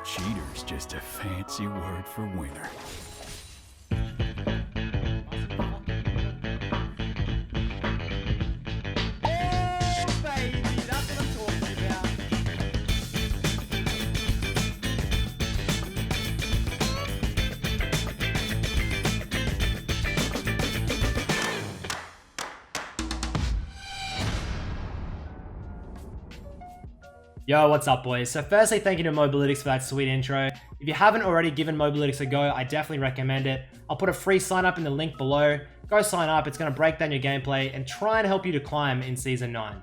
Cheater's just a fancy word for winner. Yo, what's up, boys? So firstly, thank you to Mobalytics for that sweet intro. If you haven't already given Mobalytics a go, I definitely recommend it. I'll put a free sign up in the link below. Go sign up, it's going to break down your gameplay and try and help you to climb in Season 9.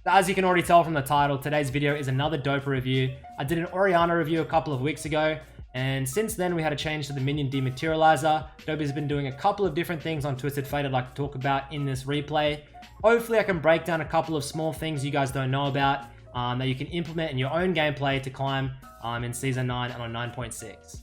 So as you can already tell from the title, today's video is another Dopa review. I did an Orianna review a couple of weeks ago, and since then we had a change to the minion dematerializer. Dopa's been doing a couple of different things on Twisted Fate I'd like to talk about in this replay. Hopefully I can break down a couple of small things you guys don't know about, that you can implement in your own gameplay to climb in Season 9 and on 9.6.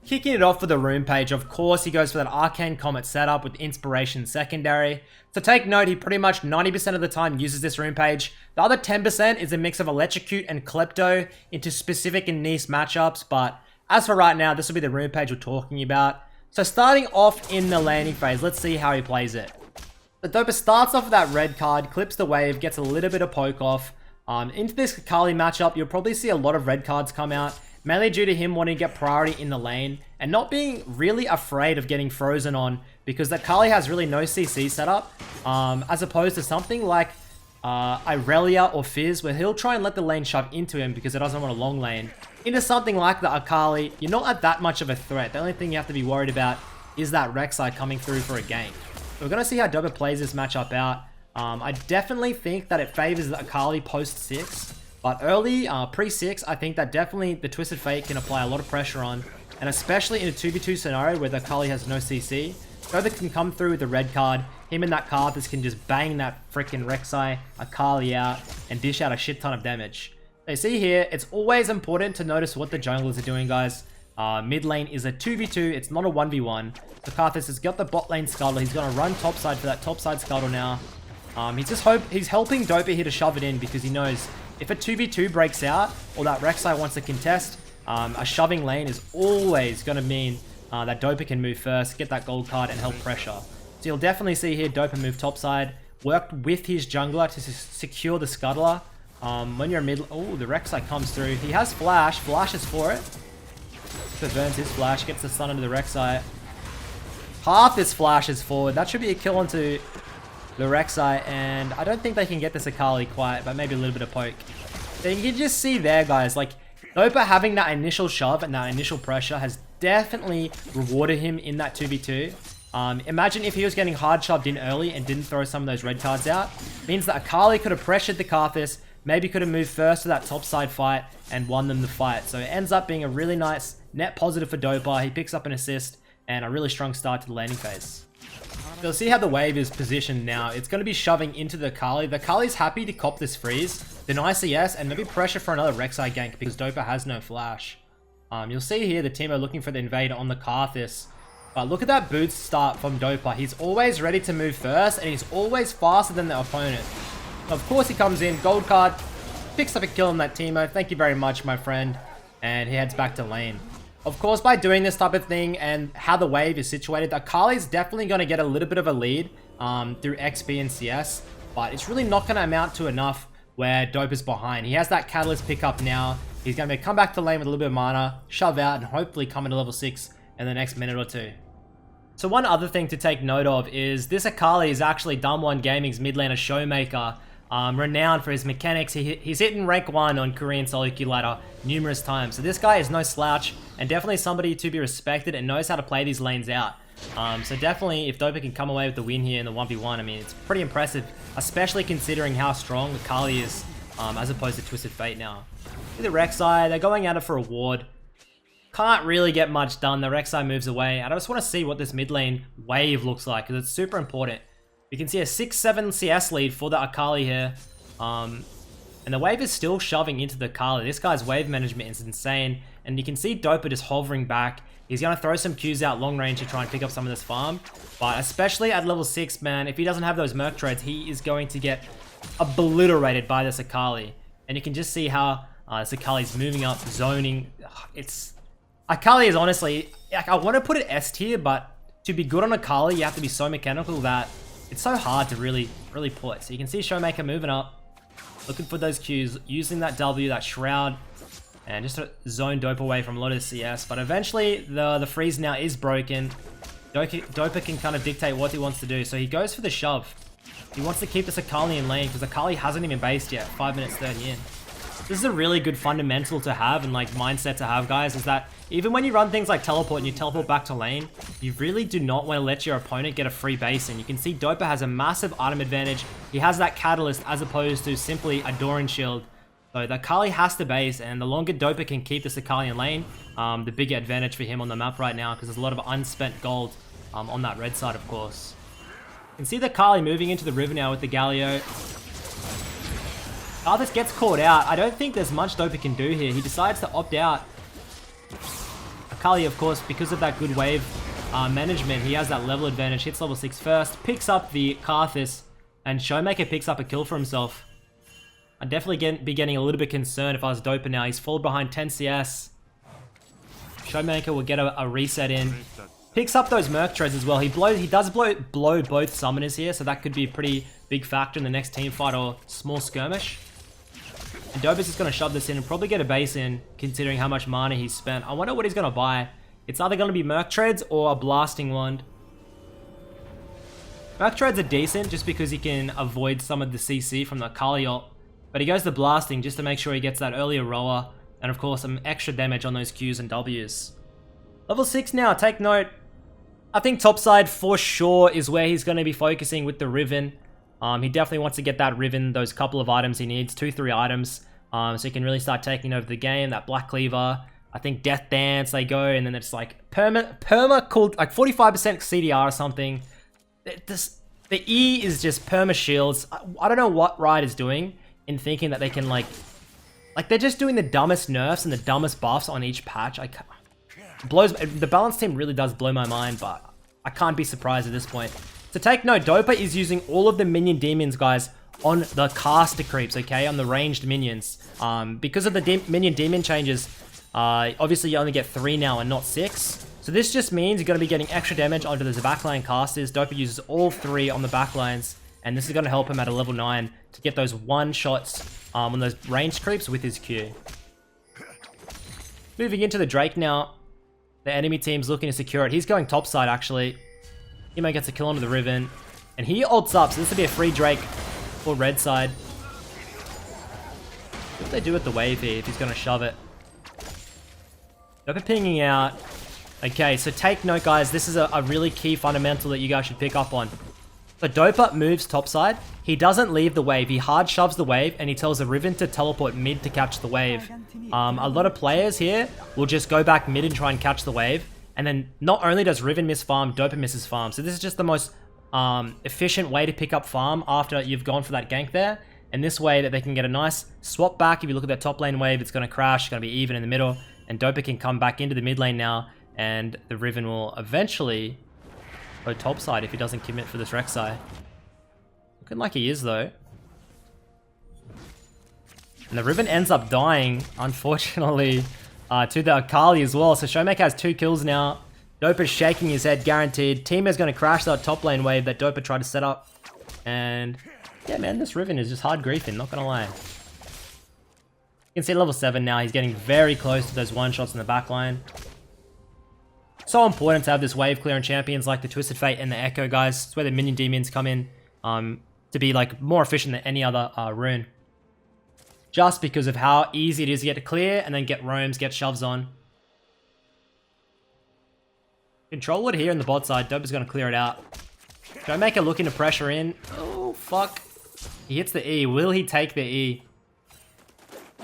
Kicking it off with the rune page, of course, he goes for that Arcane Comet setup with Inspiration secondary. So take note, he pretty much 90% of the time uses this rune page. The other 10% is a mix of Electrocute and Klepto into specific and niche matchups, but as for right now, this will be the rune page we're talking about. So starting off in the landing phase, let's see how he plays it. The Dopa starts off with that red card, clips the wave, gets a little bit of poke off. Into this Akali matchup, you'll probably see a lot of red cards come out, mainly due to him wanting to get priority in the lane and not being really afraid of getting frozen on, because the Akali has really no CC setup, as opposed to something like Irelia or Fizz, where he'll try and let the lane shove into him because it doesn't want a long lane. Into something like the Akali, you're not at that much of a threat. The only thing you have to be worried about is that Rek'Sai coming through for a gank. So we're going to see how Dopa plays this matchup out. I definitely think that it favors the Akali post 6, but early, pre-6, I think that definitely the Twisted Fate can apply a lot of pressure on, and especially in a 2v2 scenario where the Akali has no CC, Dopa can come through with the red card, him and that Karthus can just bang that freaking Rek'Sai Akali out and dish out a shit ton of damage. So you see here, it's always important to notice what the junglers are doing, guys. Mid lane is a 2v2, it's not a 1v1. So Karthus has got the bot lane scuttle, he's going to run topside for that topside scuttle now. He's helping Dopa here to shove it in because he knows if a 2v2 breaks out or that Rek'Sai wants to contest, a shoving lane is always going to mean that Dopa can move first, get that gold card and help pressure. So you'll definitely see here Dopa move topside, worked with his jungler to secure the scuttler. When you're mid, oh, the Rek'Sai comes through. He has flash, flashes for it. So burns his flash, gets the stun into the Rek'Sai. Half this flashes forward. That should be a kill onto the Rek'Sai, and I don't think they can get this Akali quite, but maybe a little bit of poke. So you can just see there, guys, like, Dopa having that initial shove and that initial pressure has definitely rewarded him in that 2v2. Imagine if he was getting hard shoved in early and didn't throw some of those red cards out. Means that Akali could have pressured the Karthus, maybe could have moved first to that top side fight and won them the fight. So it ends up being a really nice net positive for Dopa. He picks up an assist and a really strong start to the landing phase. So see how the wave is positioned now. It's going to be shoving into the Akali. The Akali's happy to cop this freeze, deny CS, and maybe pressure for another Rek'Sai gank because Dopa has no flash. You'll see here the team are looking for the invader on the Karthus. But look at that boot start from Dopa. He's always ready to move first, and he's always faster than the opponent. Of course he comes in, gold card, picks up a kill on that Teemo. Thank you very much, my friend. And he heads back to lane. Of course, by doing this type of thing and how the wave is situated, Akali's definitely going to get a little bit of a lead through XP and CS, but it's really not going to amount to enough where Dopa's behind. He has that Catalyst pickup now. He's going to come back to lane with a little bit of mana, shove out, and hopefully come into level 6 in the next minute or two. So one other thing to take note of is this Akali is actually Dumb1 Gaming's mid laner Showmaker, renowned for his mechanics. He's hitting rank 1 on Korean solo queue ladder numerous times. So this guy is no slouch and definitely somebody to be respected and knows how to play these lanes out. So definitely if Dopa can come away with the win here in the 1v1, I mean, it's pretty impressive, especially considering how strong Akali is as opposed to Twisted Fate now. The Rek'Sai, they're going at it for a ward. Can't really get much done. The Rek'Sai moves away. I just want to see what this mid lane wave looks like because it's super important. You can see a 6-7 CS lead for the Akali here. And the wave is still shoving into the Akali. This guy's wave management is insane. And you can see Dopa just hovering back. He's going to throw some Qs out long range to try and pick up some of this farm. But especially at level 6, man, if he doesn't have those Merc trades, he is going to get obliterated by this Akali. And you can just see how Akali's moving up, zoning. Akali is honestly, like, I want to put it S tier, but to be good on Akali, you have to be so mechanical that it's so hard to really put. So you can see Showmaker moving up, looking for those Qs, using that W, that Shroud, and just to zone Dopa away from a lot of the CS. But eventually, the freeze now is broken. Dopa can kind of dictate what he wants to do, so he goes for the shove. He wants to keep this Akali in lane, because Akali hasn't even based yet, 5 minutes 30 in. This is a really good fundamental to have and like mindset to have, guys, is that even when you run things like teleport and you teleport back to lane, you really do not want to let your opponent get a free base in. You can see Dopa has a massive item advantage. He has that catalyst as opposed to simply a Doran shield. So the Akali has to base, and the longer Dopa can keep this Akali in lane, the bigger advantage for him on the map right now, because there's a lot of unspent gold on that red side, of course. You can see the Akali moving into the river now with the Galio. This gets caught out. I don't think there's much Dopa can do here. He decides to opt out. Akali, of course, because of that good wave management, he has that level advantage. Hits level 6 first, picks up the Karthus, and Showmaker picks up a kill for himself. I'd definitely be getting a little bit concerned if I was Dopa now. He's fallen behind 10 CS. Showmaker will get a reset in. Picks up those Merc treads as well. He does blow both summoners here, so that could be a pretty big factor in the next team fight or small skirmish. And Dopa's just going to shove this in and probably get a base in, considering how much mana he's spent. I wonder what he's going to buy. It's either going to be Merc Treads or a Blasting Wand. Merc Treads are decent just because he can avoid some of the CC from the Akali ult. But he goes to Blasting just to make sure he gets that earlier roller. And of course, some extra damage on those Qs and Ws. Level 6 now, take note. I think topside for sure is where he's going to be focusing with the Riven. He definitely wants to get that Riven, those couple of items he needs, 2-3 items, so he can really start taking over the game. That Black Cleaver, I think Death Dance, they go, and then it's like perma called like 45% CDR or something. The E is just perma shields. I don't know what Riot is doing in thinking that they can like they're just doing the dumbest nerfs and the dumbest buffs on each patch. The balance team really does blow my mind, but I can't be surprised at this point. So take note, Dopa is using all of the minion demons, guys, on the caster creeps, okay? On the ranged minions. Because of the minion demon changes, obviously you only get 3 now and not 6. So this just means you're going to be getting extra damage onto the backline casters. Dopa uses all 3 on the backlines, and this is going to help him at a level 9 to get those one-shots on those ranged creeps with his Q. Moving into the Drake now. The enemy team's looking to secure it. He's going topside, actually. Emo gets a kill onto the Riven, and he ults up, so this will be a free Drake for red side. What do they do with the wave here if he's going to shove it? Dopa pinging out. Okay, so take note, guys. This is a really key fundamental that you guys should pick up on. So Dopa moves topside. He doesn't leave the wave. He hard shoves the wave, and he tells the Riven to teleport mid to catch the wave. A lot of players here will just go back mid and try and catch the wave. And then not only does Riven miss farm, Dopa misses farm. So this is just the most efficient way to pick up farm after you've gone for that gank there. And this way that they can get a nice swap back. If you look at that top lane wave, it's going to crash. It's going to be even in the middle. And Dopa can come back into the mid lane now. And the Riven will eventually go topside if he doesn't commit for this Rek'Sai. Looking like he is, though. And the Riven ends up dying, unfortunately, to the Akali as well. So Showmaker has 2 kills now. Dopa's shaking his head, guaranteed. Team is going to crash that top lane wave that Dopa tried to set up. And yeah, man, this Riven is just hard griefing, not going to lie. You can see level 7 now. He's getting very close to those one-shots in the backline. So important to have this wave clear on champions like the Twisted Fate and the Echo, guys. It's where the minion demons come in to be like more efficient than any other rune. Just because of how easy it is to get to clear and then get roams, get shoves on. Control wood here in the bot side. Dopa's going to clear it out. Showmaker looking to pressure in. Oh, fuck. He hits the E. Will he take the E?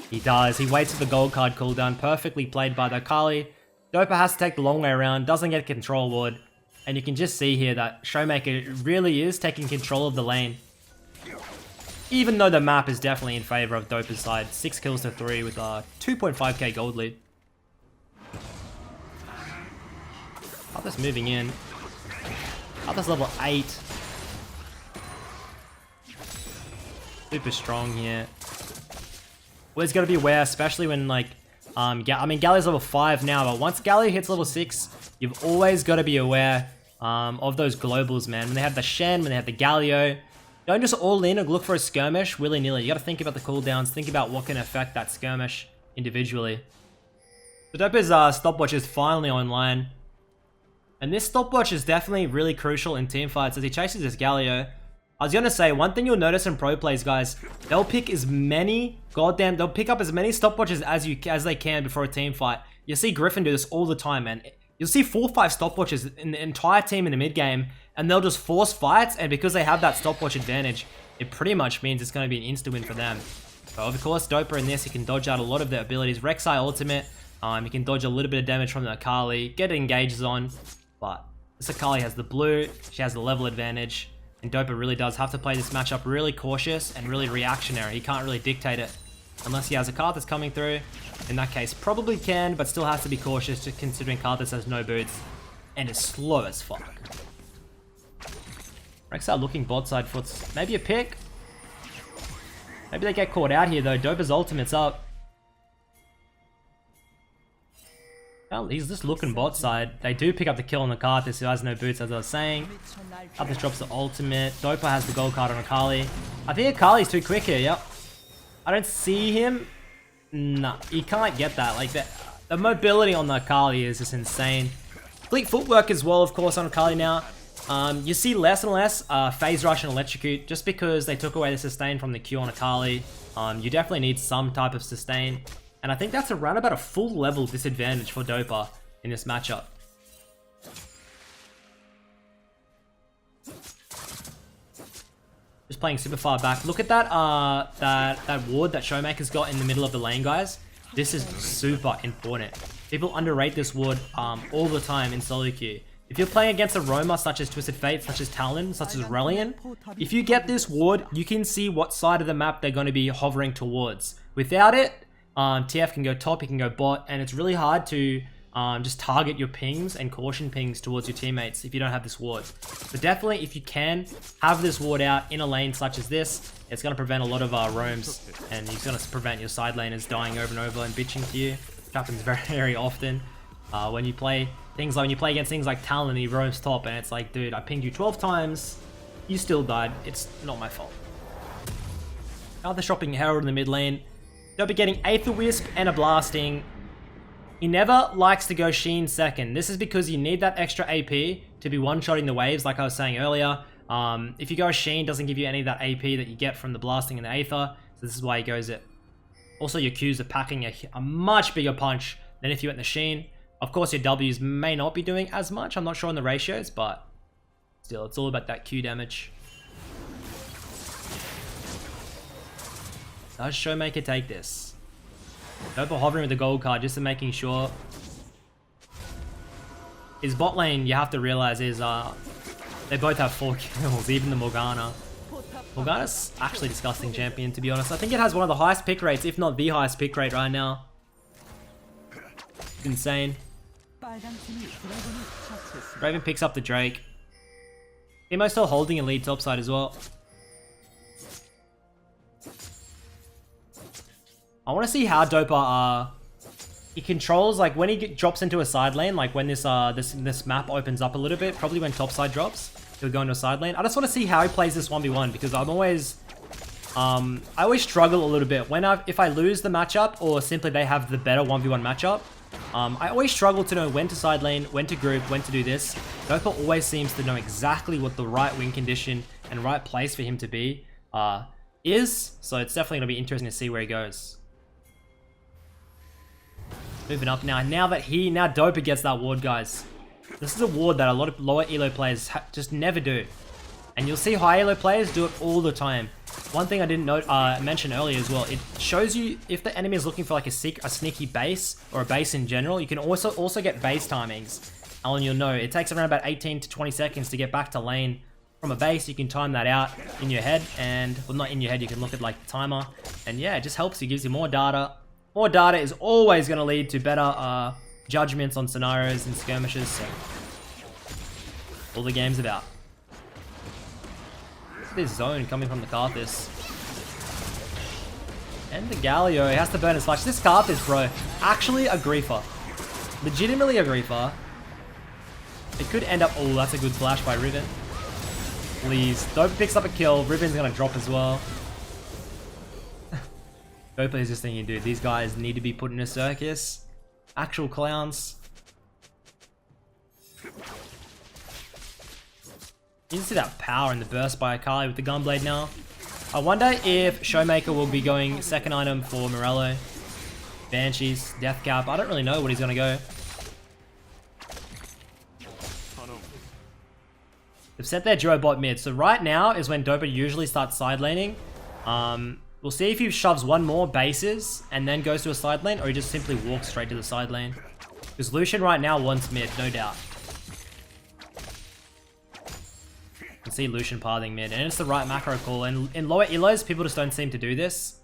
He does. He waits for the gold card cooldown. Perfectly played by the Akali. Dopa has to take the long way around. Doesn't get control wood. And you can just see here that Showmaker really is taking control of the lane. Even though the map is definitely in favor of Dopa's side. 6 kills to 3 with a 2.5k gold lead. Arthur's moving in. Arthur's level 8. Super strong here. Always got to be aware, especially when like, I mean, Galio's level 5 now, but once Galio hits level 6, you've always got to be aware of those globals, man. When they have the Shen, when they have the Galio, don't just all in and look for a skirmish willy-nilly. You got to think about the cooldowns, think about what can affect that skirmish individually. The Dopa's stopwatch is finally online. And this stopwatch is definitely really crucial in teamfights as he chases this Galio. I was gonna say, one thing you'll notice in pro plays, guys, they'll pick as many, they'll pick up as many stopwatches as they can before a team fight. You'll see Griffin do this all the time, man. You'll see 4 or 5 stopwatches in the entire team in the mid game, and they'll just force fights, and because they have that stopwatch advantage, it pretty much means it's gonna be an insta win for them. So of course, Dopa in this, he can dodge out a lot of their abilities. Rek'Sai ultimate, he can dodge a little bit of damage from the Akali, get engages on, but this Akali has the blue, she has the level advantage. And Dopa really does have to play this matchup really cautious and really reactionary. He can't really dictate it unless he has a card that's coming through. In that case, probably can, but still has to be cautious just considering Karthus has no boots and is slow as fuck. Rek'Sai looking bot side foots. Maybe a pick? Maybe they get caught out here though. Dopa's ultimate's up. Well, he's just looking bot side. They do pick up the kill on the Karthus who has no boots, as I was saying. Karthus drops the ultimate. Dopa has the gold card on Akali. I think Akali's too quick here, yep. I don't see him. Nah, you can't get that. Like, the mobility on the Akali is just insane. Fleet footwork as well, of course, on Akali now. You see less and less phase rush and electrocute just because they took away the sustain from the Q on Akali. You definitely need some type of sustain. And I think that's around about a full level disadvantage for Dopa in this matchup. Just playing super far back. Look at that that ward that Showmaker's got in the middle of the lane, guys. This is super important. People underrate this ward all the time in solo queue. If you're playing against a roamer such as Twisted Fate, such as Talon, such as Reliant, if you get this ward, you can see what side of the map they're going to be hovering towards. Without it, TF can go top, he can go bot, and it's really hard to just target your pings and caution pings towards your teammates if you don't have this ward. But definitely, if you can have this ward out in a lane such as this, it's going to prevent a lot of roams, and it's going to prevent your side laners dying over and over and bitching to you. It happens very, very often when you play against things like Talon and he roams top, and it's like, dude, I pinged you 12 times, you still died. It's not my fault. Now they're shopping Herald in the mid lane. They'll be getting Aether Wisp and a Blasting. He never likes to go Sheen second. This is because you need that extra AP to be one-shotting the waves, like I was saying earlier. If you go Sheen, it doesn't give you any of that AP that you get from the Blasting and the Aether. So this is why he goes it. Also, your Qs are packing a much bigger punch than if you went the Sheen. Of course, your Ws may not be doing as much. I'm not sure on the ratios, but still, it's all about that Q damage. Does Showmaker take this? Dopa hovering with the gold card just to making sure. His bot lane, you have to realize, is they both have 4 kills, even the Morgana. Morgana's actually disgusting champion, to be honest. I think it has one of the highest pick rates, if not the highest pick rate right now. It's insane. Raven picks up the Drake. Teemo's still holding a lead topside as well. I want to see how Dopa he controls, like when he drops into a side lane, like when this this map opens up a little bit, probably when topside drops, he'll go into a side lane. I just want to see how he plays this 1v1 because I always struggle a little bit when if I lose the matchup or simply they have the better 1v1 matchup. I always struggle to know when to side lane, when to group, when to do this. Dopa always seems to know exactly what the right win condition and right place for him to be is, so it's definitely going to be interesting to see where he goes. Moving up now. Now Dopa gets that ward, guys. This is a ward that a lot of lower elo players just never do. And you'll see high elo players do it all the time. One thing I didn't mention earlier as well, it shows you if the enemy is looking for like a sneaky base or a base in general, you can also get base timings. And you'll know it takes around about 18 to 20 seconds to get back to lane from a base. You can time that out in your head, and well, not in your head, you can look at like the timer. And yeah, it just helps you, gives you more data. More data is always going to lead to better judgments on scenarios and skirmishes, so all the game's about. Look at this zone coming from the Karthus. And the Galio, he has to burn his flash. This Scarf bro, actually a griefer. Legitimately a griefer. It could end up... Oh, that's a good flash by Riven. Please. Dopa picks up a kill. Riven's gonna drop as well. Dopa is just thinking, dude, these guys need to be put in a circus. Actual clowns. You can see that power in the burst by Akali with the Gunblade now. I wonder if Showmaker will be going second item for Morello. Banshees, Death Cap. I don't really know what he's gonna go. They've set their duo bot mid. So right now is when Dopa usually starts side laning. We'll see if he shoves one more bases and then goes to a side lane, or he just simply walks straight to the side lane. Because Lucian right now wants mid, no doubt. You can see Lucian pathing mid, and it's the right macro call. And in lower elos, people just don't seem to do this.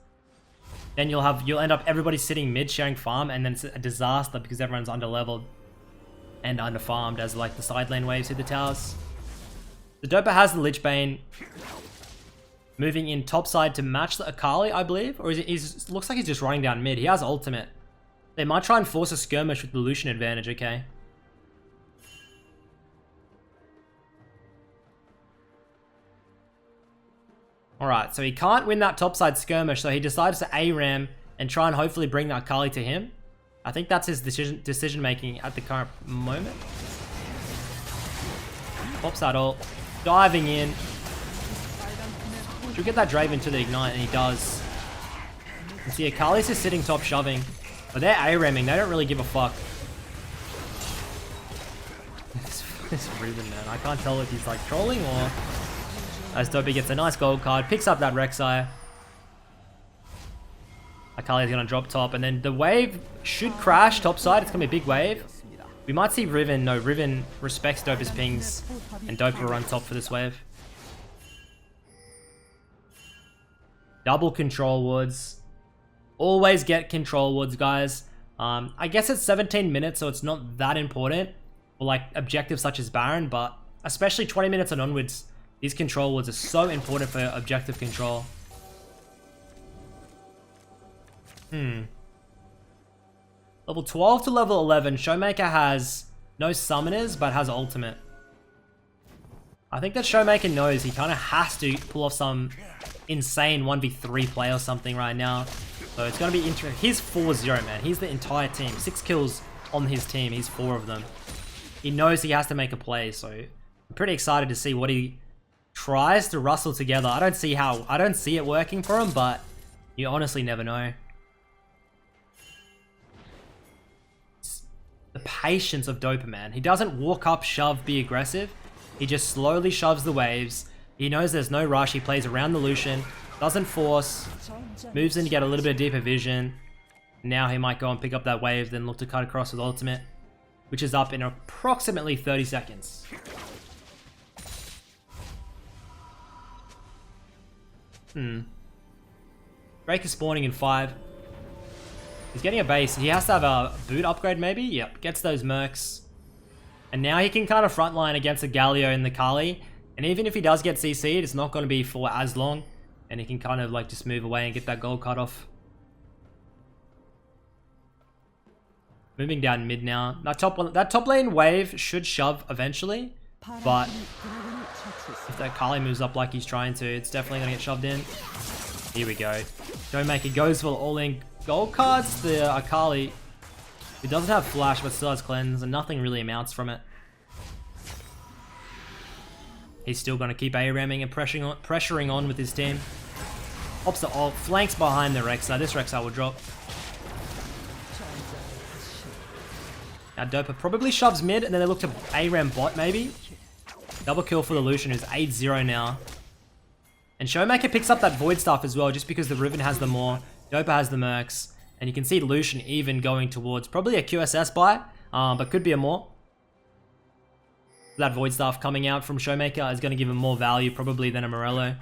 Then you'll end up everybody sitting mid sharing farm, and then it's a disaster because everyone's under-leveled and under-farmed as like the side lane waves hit the towers. The Dopa has the Lich Bane moving in top side to match the Akali, I believe. Or is it, looks like he's just running down mid. He has ultimate. They might try and force a skirmish with the Lucian advantage, okay. Alright, so he can't win that topside skirmish, so he decides to ARAM and try and hopefully bring that Akali to him. I think that's his decision making at the current moment. Pops that ult. Diving in. Should get that Draven to the Ignite, and he does. You can see Akali's just sitting top shoving. But they're ARAMing, they don't really give a fuck. This Riven, man. I can't tell if he's like trolling or... As Dopa gets a nice gold card, picks up that Rek'Sai. Akali's gonna drop top, and then the wave should crash topside. It's gonna be a big wave. We might see Riven. No, Riven respects Dopa's pings, and Dopa will run top for this wave. Double control woods. Always get control woods, guys. I guess it's 17 minutes, so it's not that important for like objectives such as Baron, but especially 20 minutes and onwards, these control woods are so important for objective control. Level 12 to level 11, Showmaker has no summoners, but has ultimate. I think that Showmaker knows he kind of has to pull off some insane 1v3 play or something right now. So it's going to be interesting. He's 4-0, man. He's the entire team. 6 kills on his team. He's 4 of them. He knows he has to make a play, so I'm pretty excited to see what he tries to rustle together. I don't see it working for him, but you honestly never know. The patience of Dopa, man. He doesn't walk up, shove, be aggressive. He just slowly shoves the waves. He knows there's no rush. He plays around the Lucian. Doesn't force. Moves in to get a little bit of deeper vision. Now he might go and pick up that wave, then look to cut across with ultimate, which is up in approximately 30 seconds. Drake is spawning in 5. He's getting a base. He has to have a boot upgrade maybe? Yep, gets those mercs. And now he can kind of frontline against the Galio and the Kali. And even if he does get CC'd, it's not going to be for as long. And he can kind of like just move away and get that gold cut off. Moving down mid now. That top lane wave should shove eventually. But if that Kali moves up like he's trying to, it's definitely going to get shoved in. Here we go. Showmaker goes for all-in gold cards. The Akali, who doesn't have flash but still has cleanse, and nothing really amounts from it. He's still going to keep ARAMing and pressuring on with his team. Pops the ult, flanks behind the Rek'Sai. This Rek'Sai will drop. Now Dopa probably shoves mid, and then they look to ARAM bot maybe. Double kill for the Lucian, who's 8-0 now. And Showmaker picks up that Void Staff as well, just because the Riven has the more. Dopa has the mercs. And you can see Lucian even going towards probably a QSS buy, but could be a more. That Void Staff coming out from Showmaker is going to give him more value probably than a Morello.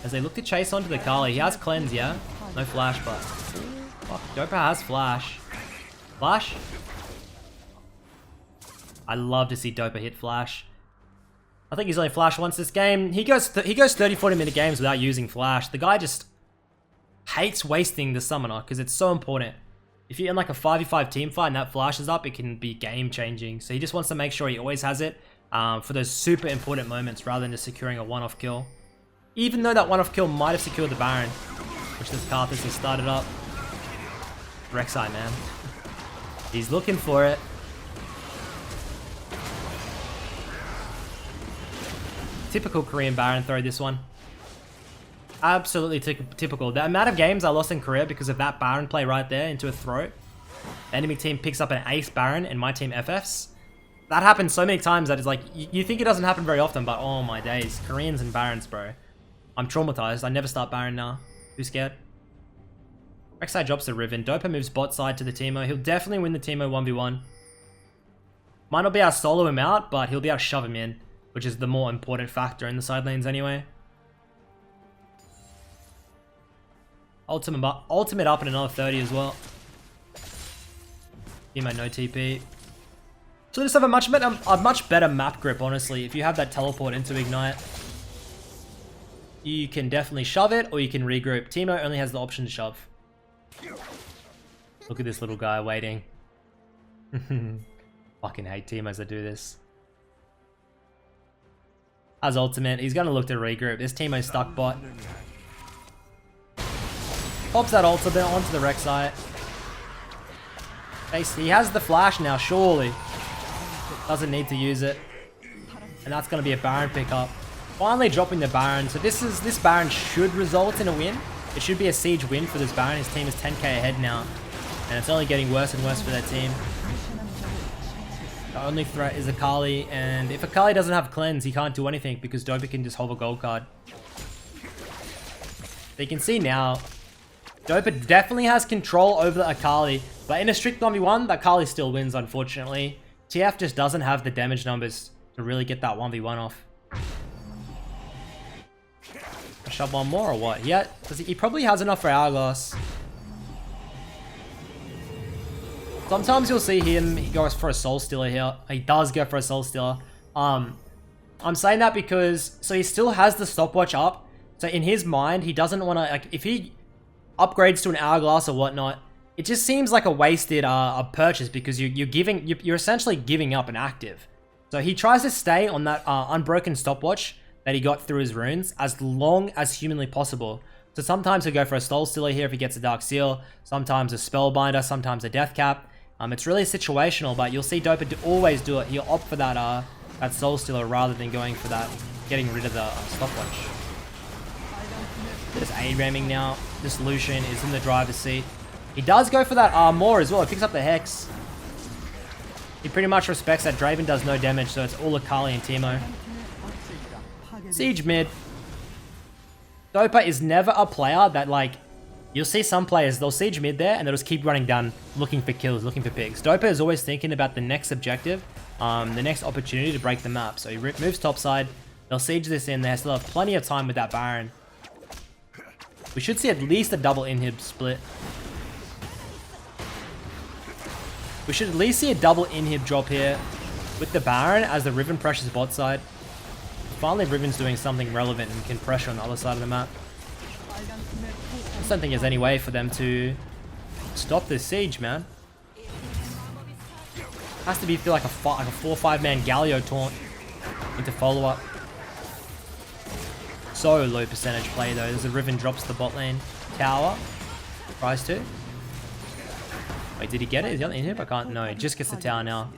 As they look to chase onto the Kali. He has cleanse, yeah? No flash, but... Fuck, Dopa has flash. Flash? I love to see Dopa hit flash. I think he's only flashed once this game. He goes 30-40 minute games without using flash. The guy just hates wasting the summoner because it's so important. If you're in like a 5v5 team fight and that flashes up, it can be game changing. So he just wants to make sure he always has it for those super important moments rather than just securing a one-off kill. Even though that one-off kill might have secured the Baron, which this Karthus has started up. Rek'Sai, man. He's looking for it. Typical Korean Baron throw, this one. Absolutely typical. The amount of games I lost in Korea because of that Baron play right there into a throw. The enemy team picks up an ace Baron and my team FFs. That happens so many times that it's like, you think it doesn't happen very often, but oh my days. Koreans and Barons, bro. I'm traumatized. I never start Baron now. Too scared. Rek'Sai drops the Riven. Dopa moves bot side to the Teemo. He'll definitely win the Teemo 1v1. Might not be able to solo him out, but he'll be able to shove him in, which is the more important factor in the side lanes anyway. Ultimate up in another 30 as well. Teemo no TP. So just have a much better map grip, honestly. If you have that teleport into Ignite, you can definitely shove it or you can regroup. Teemo only has the option to shove. Look at this little guy waiting. Fucking hate Teemos that do this. As ultimate, he's gonna look to regroup. This Teemo's stuck bot. Pops that ultimate onto the Rek'Sai. He has the flash now, surely. Doesn't need to use it. And that's gonna be a Baron pickup. Finally dropping the Baron. So this Baron should result in a win. It should be a siege win for this Baron. His team is 10k ahead now. And it's only getting worse and worse for their team. The only threat is Akali, and if Akali doesn't have cleanse, he can't do anything because Dopa can just hold a gold card. So you can see now, Dopa definitely has control over the Akali, but in a strict 1v1, the Akali still wins, unfortunately. TF just doesn't have the damage numbers to really get that 1v1 off. Shove one more or what? Yeah, he probably has enough for Hourglass. Sometimes you'll see him, he goes for a Soul Stealer here. He does go for a Soul Stealer. I'm saying that because, so he still has the stopwatch up. So in his mind, he doesn't want to, like, if he upgrades to an Hourglass or whatnot, it just seems like a wasted purchase because you're essentially giving up an active. So he tries to stay on that unbroken stopwatch that he got through his runes as long as humanly possible. So sometimes he'll go for a Soul Stealer here if he gets a Dark Seal, sometimes a Spellbinder, sometimes a Death Cap. It's really situational, but you'll see Dopa always do it. He'll opt for that Soul Stealer rather than going for that, getting rid of the stopwatch. There's A-ramming now. This Lucian is in the driver's seat. He does go for that Maw as well. He picks up the Hex. He pretty much respects that Draven does no damage, so it's all Akali and Teemo. Siege mid. Dopa is never a player that, like, you'll see some players, they'll siege mid there and they'll just keep running down, looking for kills, looking for picks. Dopa is always thinking about the next objective, the next opportunity to break the map. So he moves topside, they'll siege this in, they still have plenty of time with that Baron. We should see at least a double inhib split. We should at least see a double inhib drop here with the Baron as the Riven pressures bot side. Finally, Riven's doing something relevant and can pressure on the other side of the map. I don't think there's any way for them to stop this siege, man. Has to be feel like a 4-5 man Galio taunt into follow-up. So low percentage play though. There's a Riven drops the bot lane tower. Tries to. Wait, did he get it? Is he on the inhib? I can't. No, he just gets the tower now.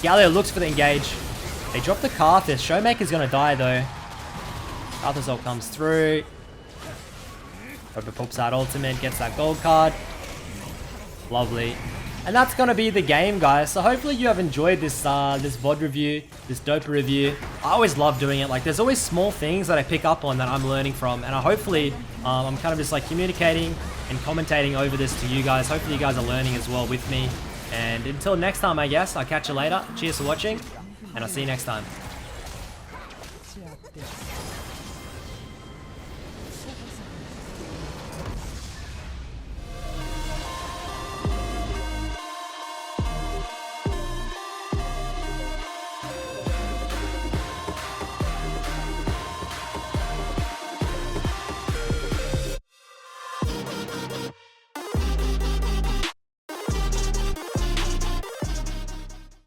Galio looks for the engage. They drop the Karthus. Showmaker's gonna die though. Karthus ult comes through. Dopa pops out ultimate, gets that gold card. Lovely. And that's gonna be the game, guys. So hopefully you have enjoyed this this VOD review, this Dopa review. I always love doing it. Like, there's always small things that I pick up on that I'm learning from, and hopefully I'm kind of just like communicating and commentating over this to you guys. Hopefully you guys are learning as well with me. And until next time, I guess, I'll catch you later. Cheers for watching, and I'll see you next time.